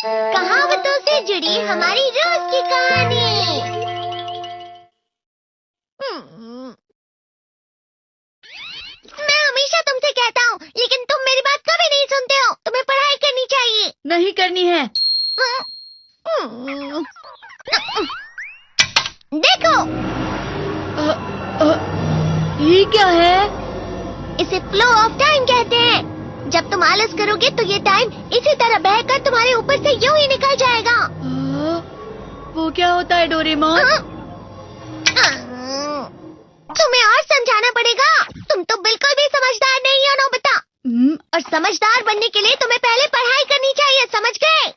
कहावतों से जुड़ी हमारी रोज की कहानी। मैं हमेशा तुमसे कहता हूँ, लेकिन तुम मेरी बात कभी नहीं सुनते हो। तुम्हें पढ़ाई करनी चाहिए। नहीं करनी है। देखो, ये क्या है? इसे फ्लो ऑफ टाइम कहते हैं। जब तुम आलस करोगे तो ये टाइम इसी तरह बहकर तुम्हारे ऊपर से यूं ही निकल जाएगा। वो क्या होता है डोरेमोन? तुम्हें और समझाना पड़ेगा। तुम तो बिल्कुल भी समझदार नहीं हो नोबिता। और समझदार बनने के लिए तुम्हें पहले पढ़ाई करनी चाहिए, समझ गए?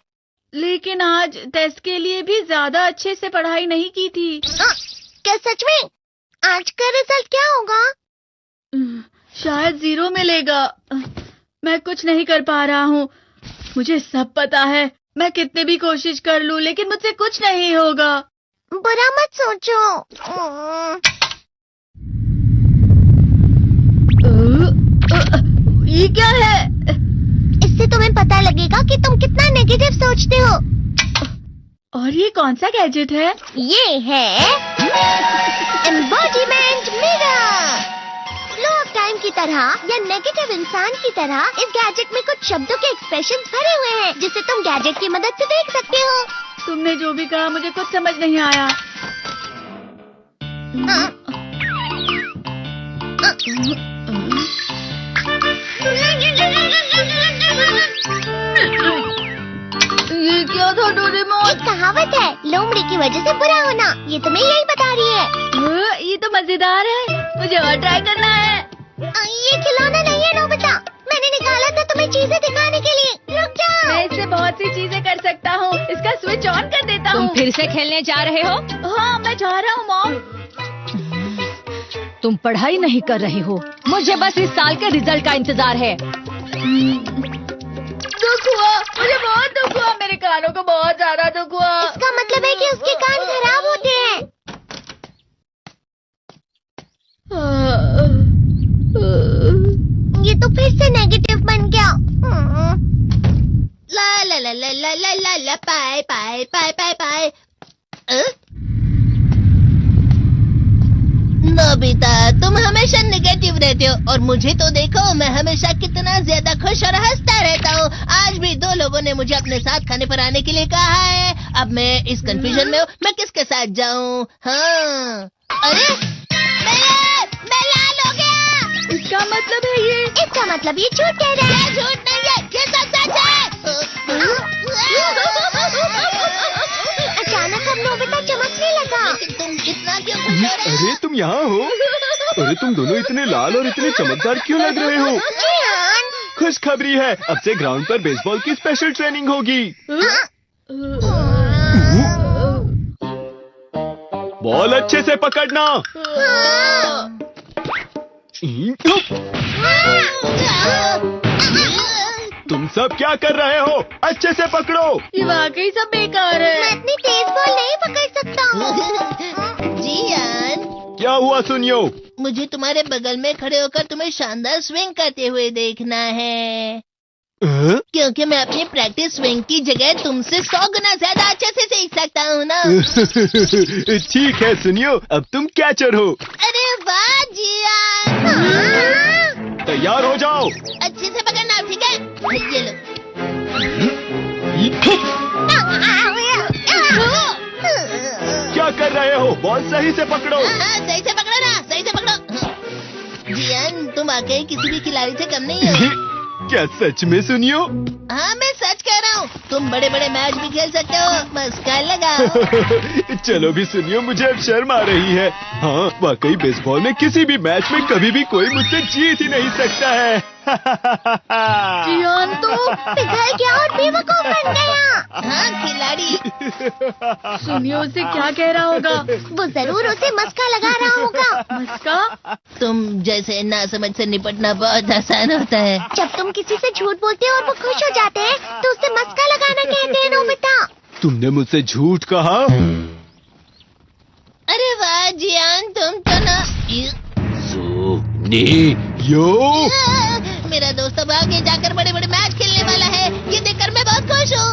लेकिन आज टेस्ट के लिए भी ज्यादा अच्छे से पढ़ाई नहीं की थी। क्या सच में? आज का रिजल्ट क्या होगा? शायद 0 मिलेगा। मैं कुछ नहीं कर पा रहा हूँ। मुझे सब पता है। मैं कितने भी कोशिश कर लूँ, लेकिन मुझसे कुछ नहीं होगा। बुरा मत सोचो। ये क्या है? इससे तुम्हें पता लगेगा कि तुम कितना नेगेटिव सोचते हो। और ये कौन सा गैजेट है? ये है embodiment mirror. Flow of time की तरह या नेगेटिव इंसान की तरह इस गैजेट में कुछ शब्दों के एक्सप्रेशंस भरे हुए हैं, जिसे तुम गैजेट की मदद से देख सकते हो। तुमने जो भी कहा मुझे कुछ समझ नहीं आया। ये क्या था डोरेमोन? एक कहावत है, लोमड़ी की वजह से बुरा होना। ये तुम्हें यही बता रही है। ये तो मजेदार है। मुझे और ट्राई करना है। ये खिलौना नहीं है नोबिता। मैंने निकाला था तुम्हें चीजें दिखाने के लिए। रुक जाओ। मैं इससे बहुत सी चीजें कर सकता हूँ। इसका स्विच ऑन कर देता हूँ। तुम फिर से खेलने जा रहे हो? हाँ, मैं जा रहा हूँ मॉम। तुम पढ़ाई नहीं कर रहे हो। मुझे बस इस साल के रिजल्ट का इंतजार है। दुख हुआ, मुझे बहुत दुख हुआ। मेरे कानों को बहुत ज्यादा दुख हुआ। इसका मतलब है कि उसके कान खराब होते हैं। ये तो फिर से नेगेटिव बन गया। ला ला ला ला ला ला ला ला पाए पाए पाए पाए पाए। नोबिता, तुम हमेशा नेगेटिव रहते हो और मुझे तो देखो, मैं हमेशा कितना ज्यादा खुश और हंसता रहता हूँ। आज भी 2 लोगों ने मुझे अपने साथ खाने पर आने के लिए कहा है। अब मैं इस कंफ्यूजन में हूँ, मैं किसके साथ जाऊँ? हाँ, अरे मैं लाल हो गया। इसका मतलब है ये? इसका मतलब ये झूठ कह रहा है। झूठ नहीं है, ये सब सच है। अचानक हम नोबिता चमकने लगा। तुम इतना क्यों खुश हो रहे हो? अरे तुम यहाँ हो? अरे तुम दोनों इतने लाल और इतने चमकदार क्यों लग रहे हो? खुशखबरी है, अब से ग्राउंड पर बेसबॉल की स्पेशल ट्रेनिंग होगी। बॉल अच्छे से पकड़ना। तुम सब क्या कर रहे हो? अच्छे से पकड़ो। ये वाकई सब बेकार है। मैं इतनी तेज बॉल नहीं पकड़ सकता हूँ। जियान, क्या हुआ सुनियो? मुझे तुम्हारे बगल में खड़े होकर तुम्हें शानदार स्विंग करते हुए देखना है। क्योंकि मैं अपनी प्रैक्टिस स्विंग की जगह तुमसे 100 गुना ज्यादा अच्छे से सीख सकता हूँ ना। ठीक है सुनियो, अब तुम कैचर हो। अरे वाह जियान। तैयार हो जाओ। अच्छे से पकड़ना, ठीक है? ये लो। क्या कर रहे हो? बॉल सही से पकड़ो। सही से पकड़ो ना, सही से पकड़ो। जियान, तुम वाकई किसी भी खिलाड़ी से कम नहीं हो। क्या सच में सुनियो? हाँ, मैं सच कह रहा हूँ। तुम बड़े बड़े मैच भी खेल सकते हो। मस्का लगाओ। चलो भी सुनियो, मुझे अब शर्म आ रही है। हाँ, वाकई बेसबॉल में किसी भी मैच में कभी भी कोई मुझसे जीत ही नहीं सकता है। जियान तो पिघल गया और बेवकूफ बन गया। हाँ, खिलाड़ी। सुनियो उसे क्या कह रहा होगा? वो जरूर उसे मस्का लगा रहा होगा। मस्का? तुम जैसे नासमझ से निपटना बहुत आसान होता है। जब तुम किसी से झूठ बोलते हो और वो खुश हो जाते हैं, तो उसे मस्का लगाना कहते हैं नोबिता। तुमने मुझसे झूठ कहा? अरे वाह जियान, तुम तो ना। यो, मेरा दोस्त अब आगे जाकर बड़े बड़े मैच खेलने वाला है। ये देखकर मैं बहुत खुश हूँ।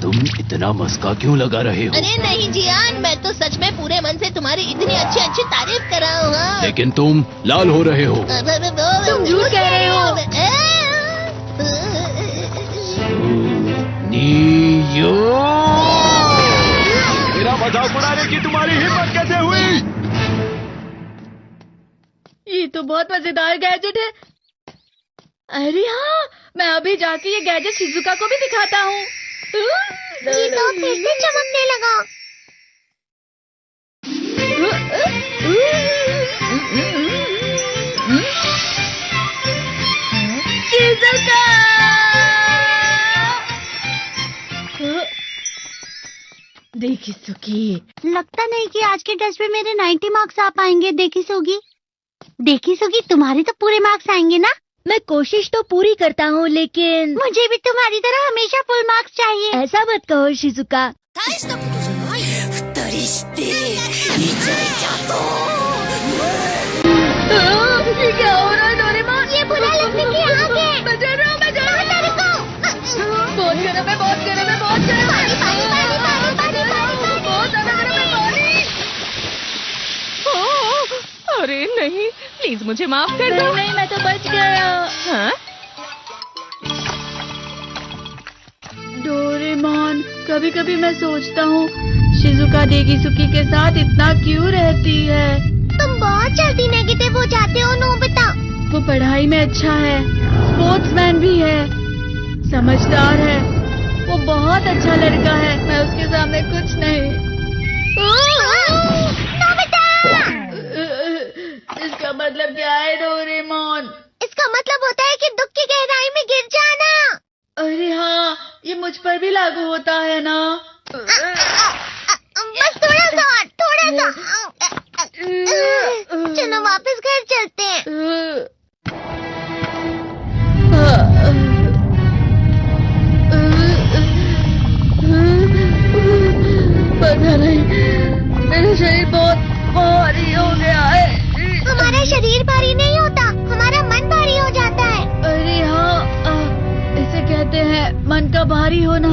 तुम इतना मस्का क्यों लगा रहे हो? अरे नहीं जियान, मैं तो सच में पूरे मन से तुम्हारी इतनी अच्छी अच्छी तारीफ कर रहा हूँ। हाँ। लेकिन तुम लाल हो रहे हो। तुम झूठ कह रहे हो। नियो, मेरा मजाक उड़ाने की तुम्हारी हिम्मत कैसे हुई? ये तो बहुत मजेदार गैजेट है। अरे हाँ, मैं अभी जाके ये गैजेट शिजुका को भी दिखाता हूँ। ये तो फिर से चमकने लगा। शिजुका! देखिसुगी, लगता नहीं कि आज के टेस्ट में मेरे 90 मार्क्स आ पाएंगे। देखिसुगी, तुम्हारे तो पूरे मार्क्स आएंगे ना? मैं कोशिश तो पूरी करता हूँ, लेकिन मुझे भी तुम्हारी तरह हमेशा फुल मार्क्स चाहिए। ऐसा मत कहो शिजुका। ये क्या हो रहा है डोरेमोन? ये बुरा लगने की आग है। मैं जल रहा हूँ, मैं जल रहा हूँ। बहुत गर्म है, बहुत गर्म है, बहुत गर्म है। बहुत ज्यादा गर्म है पानी। अरे नहीं, प्लीज मुझे माफ कर दो। नहीं, मैं तो बच गया। हाँ? डोरेमोन, कभी कभी मैं सोचता हूँ शिजुका देगिसुकी के साथ इतना क्यों रहती है। तुम बहुत जल्दी नेगेटिव हो जाते हो नोबिता। वो पढ़ाई में अच्छा है, स्पोर्ट्समैन भी है, समझदार है, वो बहुत अच्छा लड़का है। मैं उसके सामने कुछ नहीं। नोबिता! इसका मतलब क्या है डोरेमोन? इसका मतलब होता है कि दुख की गहराई में गिर जाना। अरे हाँ, ये मुझ पर भी लागू होता है ना। बस थोड़ा सा। चलो वापस घर चलते हैं। पता नहीं, मेरा शरीर बहुत भारी हो गया है। हमारा शरीर भारी नहीं होता, हमारा मन भारी हो जाता है। अरे हाँ, इसे कहते हैं मन का भारी होना।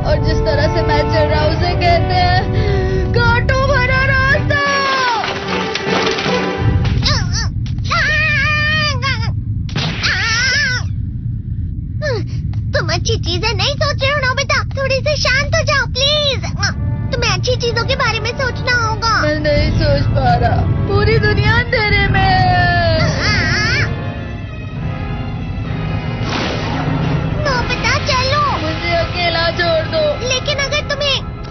और जिस तरह से मैं चल रहा हूँ उसे कहते हैं कांटों भरा रास्ता। तुम अच्छी चीजें नहीं सोच रहे हो नोबिता, थोड़ी सी शांत हो जाओ प्लीज। तुम्हें अच्छी चीजों के बारे में सोचना होगा। मैं नहीं सोच पा रहा, पूरी दुनिया अंधेरे में है। नोबिता चलो। मुझे अकेला छोड़ दो। लेकिन अगर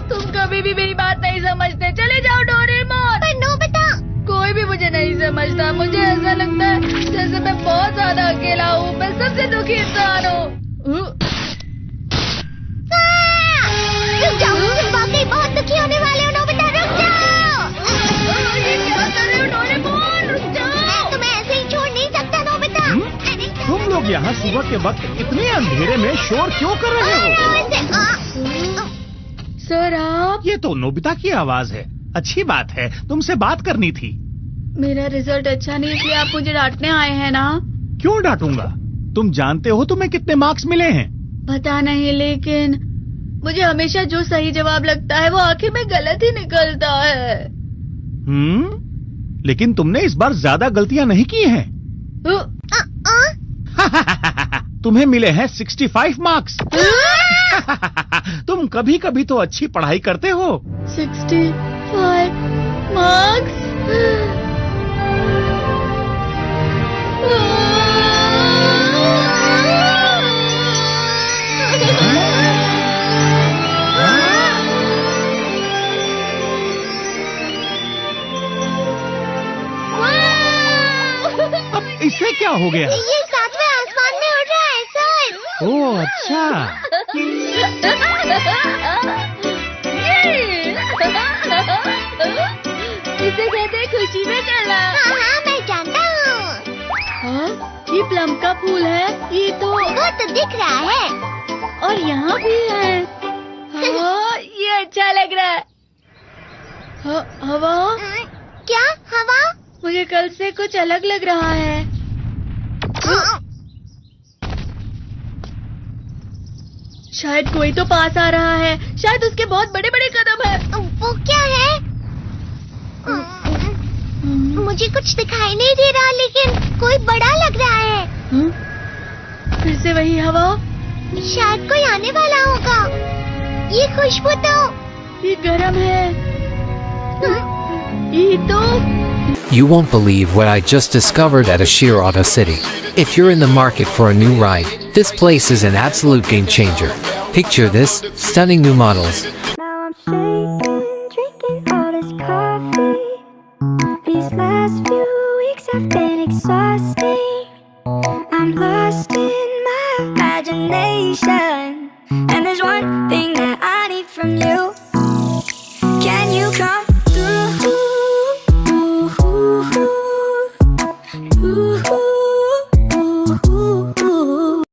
तुम कभी भी मेरी बात नहीं समझते, चले जाओ डोरेमोन। पर नोबिता, कोई भी मुझे नहीं समझता। मुझे ऐसा लगता है जैसे मैं बहुत ज्यादा अकेला हूँ, मैं सबसे दुखी इंसान हूँ। रुक जाओ, तुम वाकई बहुत दुखी होने वाले हो नोबिता, रुक जाओ। ये क्या कर रहे हो डोरेमोन? रुक जाओ। मैं तुम्हें ऐसे ही छोड़ नहीं सकता नोबिता। तुम लोग यहाँ सुबह के वक्त इतने अंधेरे में शोर क्यों कर रहे हो? सर आप? ये तो नोबिता की आवाज है। अच्छी बात है, तुमसे बात करनी थी। मेरा रिजल्ट अच्छा नहीं, इसलिए आप मुझे डांटने आए हैं ना? क्यों डांटूंगा? तुम जानते हो तुम्हें कितने मार्क्स मिले हैं? पता नहीं, लेकिन मुझे हमेशा जो सही जवाब लगता है वो आखिर में गलत ही निकलता है। लेकिन तुमने इस बार ज्यादा गलतियां नहीं की हैं। तुम्हें मिले हैं 65 मार्क्स। तुम कभी कभी तो अच्छी पढ़ाई करते हो। 65 मार्क्स? अब इससे क्या हो गया? ये 7वें आसमान में उड़ रहा है सर। ओह अच्छा। इसे कहते हैं खुशी में चलना। हाँ, मैं जानता हूँ। हाँ, ये प्लम का फूल है। ये तो वो तो दिख रहा है। और यहाँ भी है। हाँ, ये अच्छा लग रहा है। हवा? क्या हवा? मुझे कल से कुछ अलग लग रहा है। शायद कोई तो पास आ रहा है। शायद उसके बहुत बड़े बड़े कदम है। वो क्या है? मुझे कुछ दिखाई नहीं दे रहा, लेकिन कोई बड़ा लग रहा है। फिर से वही हवा। शायद कोई आने वाला होगा। ये खुशबू तो ये गरम है। ये तो You won't believe what I just discovered at Ashir Auto City. If you're in the market for a new ride, this place is an absolute game changer. Picture this, stunning new models. Now I'm shaking, drinking all this coffee. These last few weeks have been exhausting. I'm lost in my imagination, and there's one thing